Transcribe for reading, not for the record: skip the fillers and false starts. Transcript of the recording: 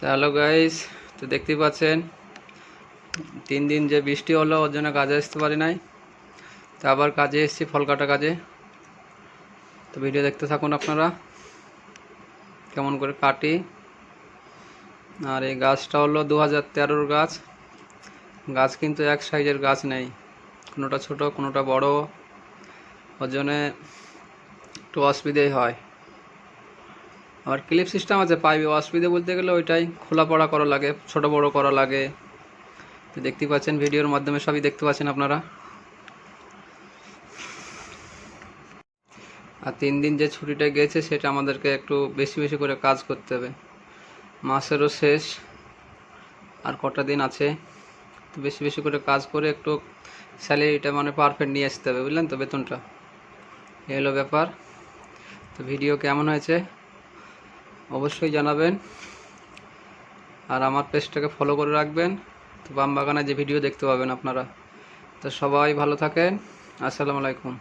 Hello guys, তো দেখতেই পাচ্ছেন 3 দিন যে বৃষ্টি হলো ওর জন্য কাজে আসতে পারি নাই। তো আবার কাজে এসেছি, ফল কাটা কাজে। তো ভিডিও দেখতে থাকুন আপনারা কেমন করে কাটি। আর এই গাছটা হলো 2013-র গাছ। গাছ কিন্তু এক সাইজের গাছ নেই, কোনোটা ছোট কোনোটা বড়, ওর জন্যে একটু অসুবিধেই হয়। আবার ক্লিপ সিস্টেম আছে পাইপে, অসুবিধে বলতে গেলে ওইটাই খোলা পড়া করা লাগে, ছোট বড় করা লাগে। তো দেখতেই পাচ্ছেন ভিডিওর মাধ্যমে সবই দেখতে পাচ্ছেন আপনারা। আর 3 দিন যে ছুটিটা গিয়েছে সেটা আমাদেরকে একটু বেশি বেশি করে কাজ করতে হবে। মাসেরও শেষ, আর কটা দিন আছে। তো বেশি বেশি করে কাজ করে একটু স্যালারিটা পারফেক্ট নিয়ে আসতে হবে, বুঝলেন তো, বেতনটা। এই হলো ব্যাপার। তো ভিডিও কেমন হয়েছে অবশ্যই জানাবেন, আর আমার পেজটাকে ফলো করে রাখবেন। তো বাম বাগানে যে ভিডিও দেখতে পাবেন আপনারা। তো সবাই ভালো থাকেন। আসসালামু আলাইকুম।